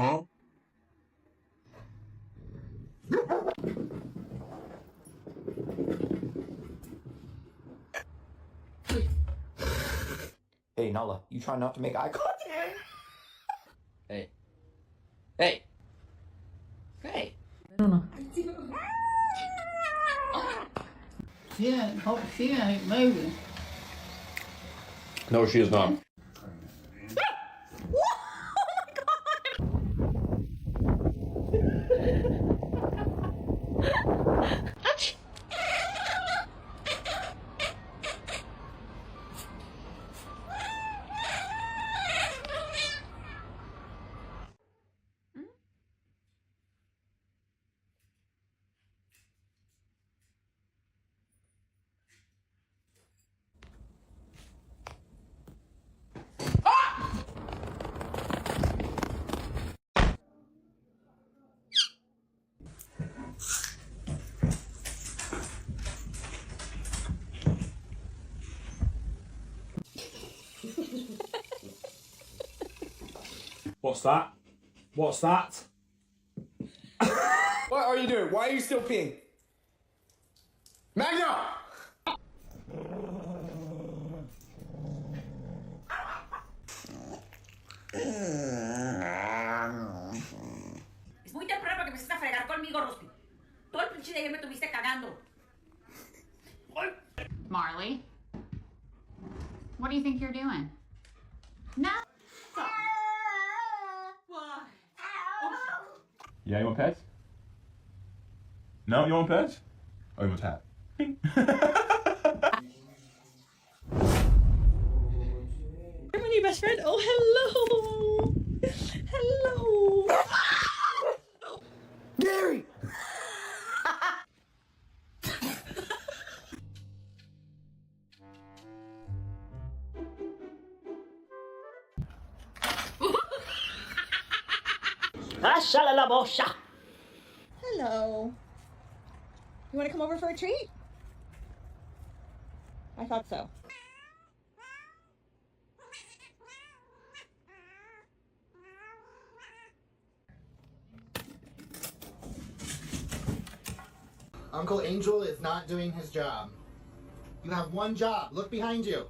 Hey, Nala, you trying not to make eye contact? Hey. Hey. Hey. I don't know. She ain't moving. No, she is not. What's that? What's that? What are you doing? Why are you still peeing? Magna! Es muy temprano para que empieces a fregar conmigo, Rusty. Todo el pinche de ayer me tuviste cagando. Marley, what do you think you're doing? No. Why? Yeah, you want pets? No, you want pets? Oh, you want tap? You're my new best friend. Oh, hello. Hello. Gary! Hello. You want to come over for a treat? I thought so. Uncle Angel is not doing his job. You have one job. Look behind you.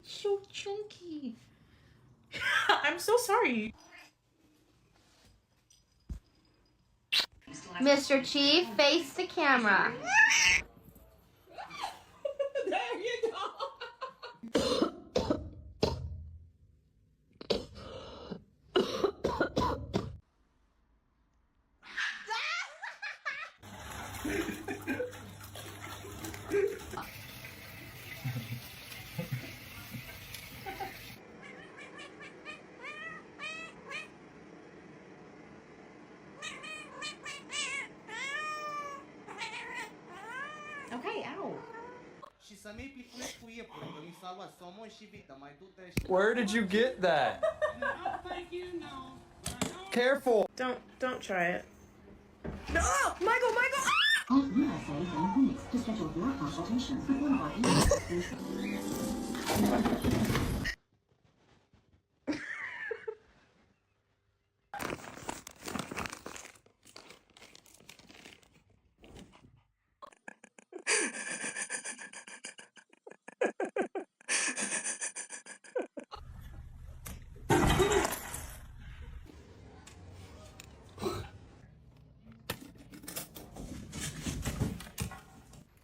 So chunky. I'm so sorry. Mr. Chief, face the camera. There you go. Okay, ow. Where did you get that? Careful! Don't try it. No! Michael! Michael! Call USA and Phoenix to schedule your consultation with one of our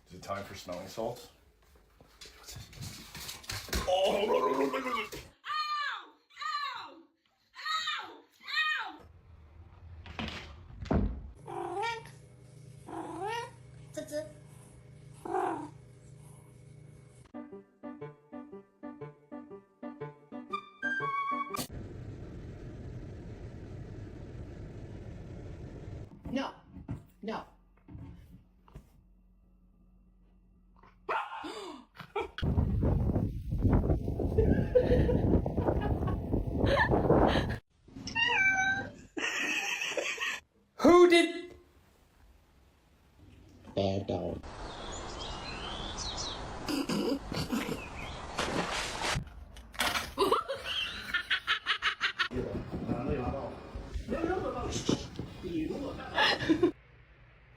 Is it time for smelling salts? No. No. Who did... bad dog.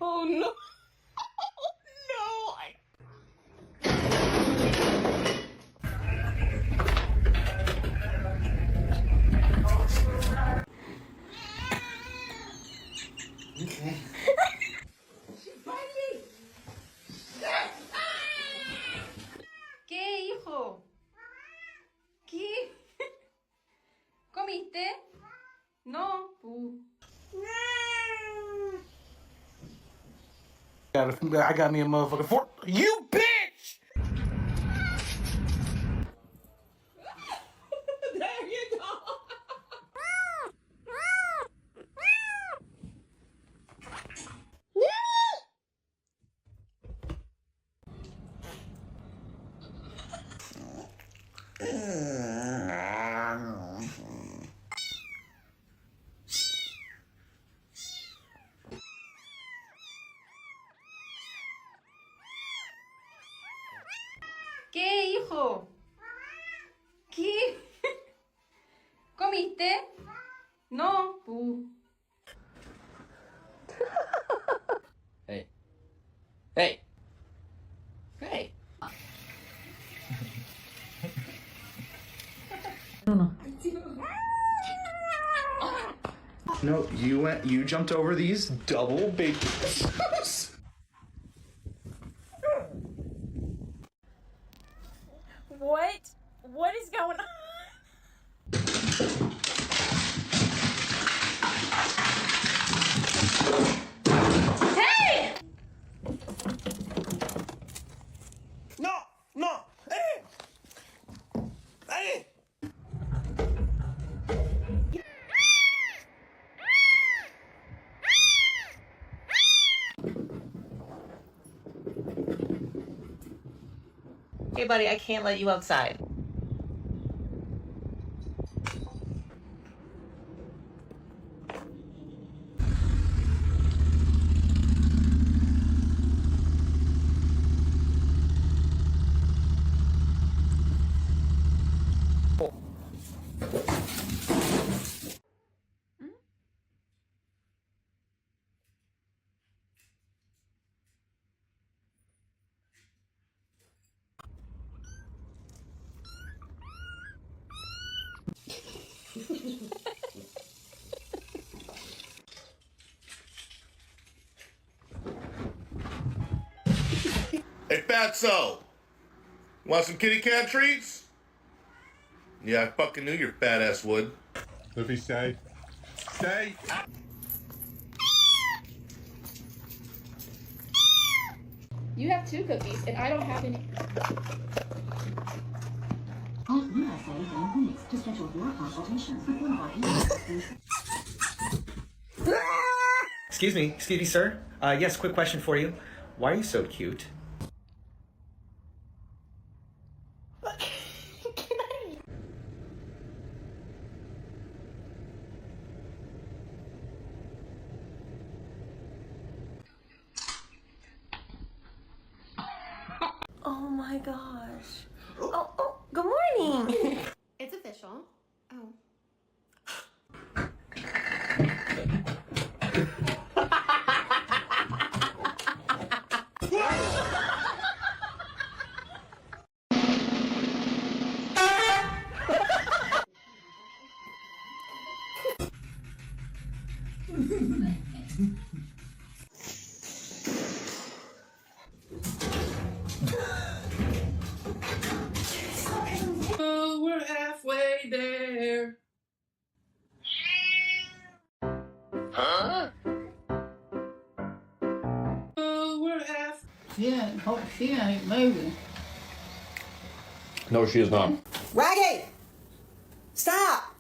Oh no. Okay. ¿Qué, hijo? ¿Qué? ¿Comiste? No. I got me a motherfucking fork. You bitch! There you go. ¿Qué, hijo? ¿Qué? ¿Comiste? No. Hey. Hey. Hey. No, you jumped over these double baked potatoes. What is going on? Hey! No! Hey! Hey! Hey, buddy, I can't let you outside. Hey, Fatso! Want some kitty cat treats? Yeah, I fucking knew your fat ass would. Liffy, stay. Stay! You have 2 cookies, and I don't have any. Call USA Game Clinics to schedule your consultation with one of our Excuse me, sir. Yes, quick question for you. Why are you so cute? Oh my gosh. Oh, good morning. It's official. Oh. Oh, we're halfway there. Huh? Oh, we're half. She ain't moving. No, she is not. Raggy! Stop!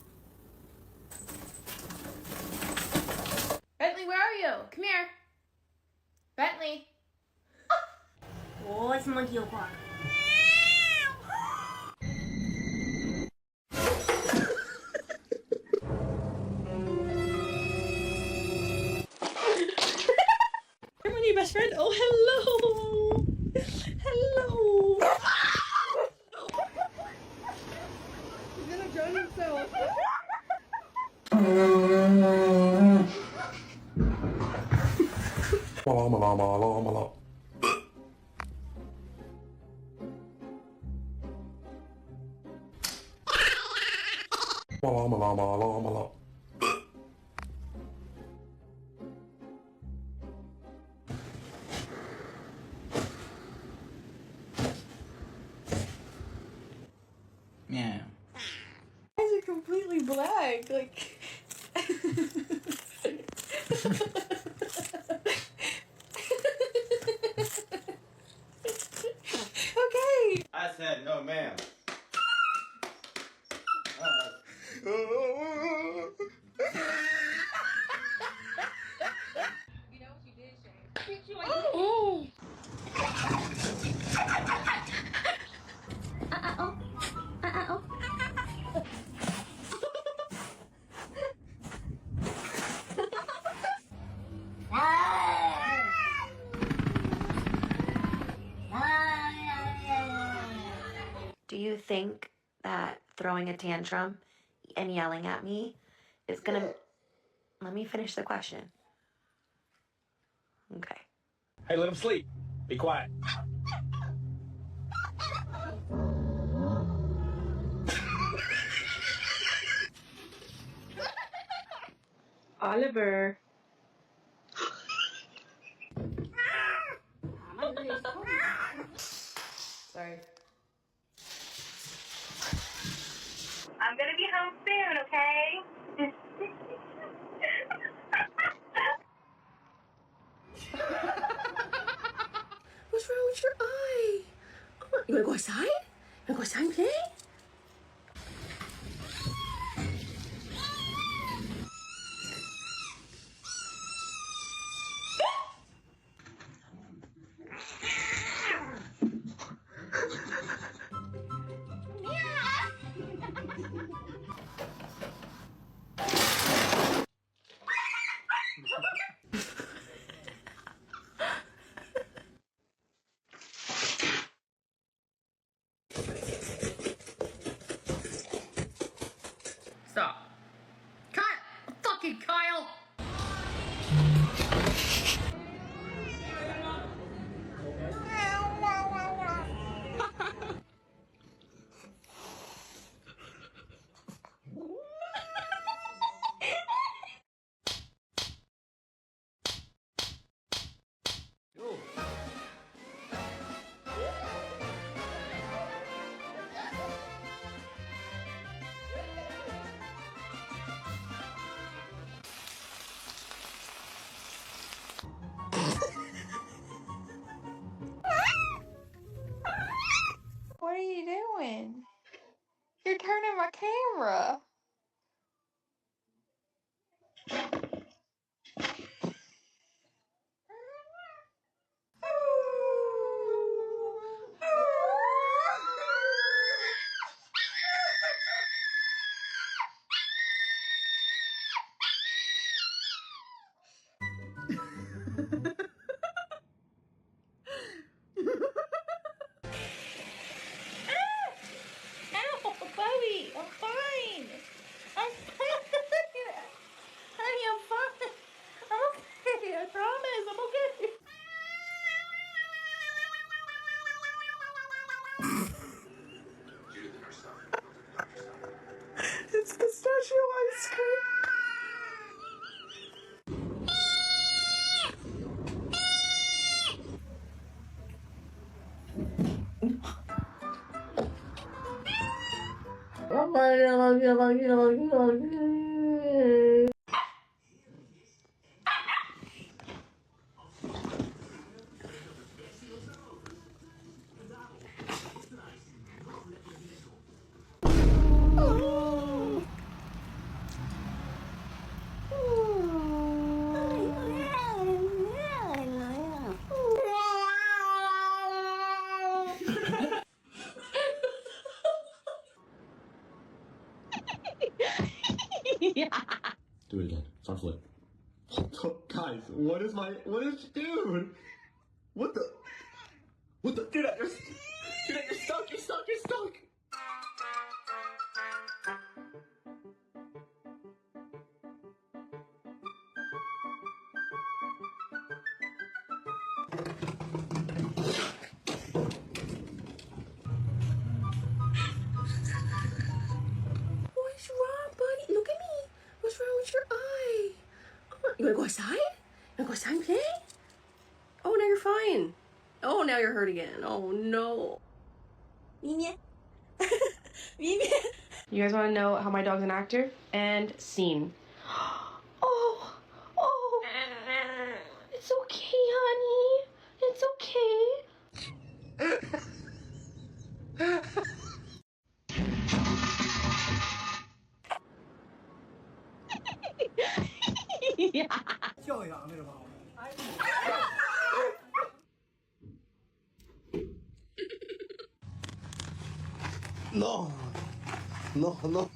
Bentley, where are you? Come here. Bentley. Oh, it's monkey o'clock. How many best friend. Oh, hello. Hello. He's gonna drown himself. Yeah. Why is it completely black? Like. Okay. I said no, ma'am. Oh. Do you think that throwing a tantrum and yelling at me is gonna... Let me finish the question. Okay. Hey, let him sleep. Be quiet. Oliver. Sorry. I'm gonna be home soon, okay? What's wrong with your eye? Oh, you wanna go outside? You wanna go outside and play? Stop. Cut! Fucking Kyle! What are you doing? You're turning my camera. Ow, Bobby, I'm fine. I'm fine. Honey, I'm fine. I'm okay. I promise, I'm okay. It's pistachio ice cream. Do it again. Start flip. Guys. What is, dude? What the, dude, you're stuck, you're stuck. What's wrong, buddy? Look at me. What's wrong with your eye? You wanna go outside? You wanna go outside and play? Oh, now you're fine. Oh, now you're hurt again. Oh, no. Mimi. Mimi. You guys want to know how my dog's an actor? And scene. Oh. It's okay, honey. It's okay. Yeah. 教养这个毛病。No, no.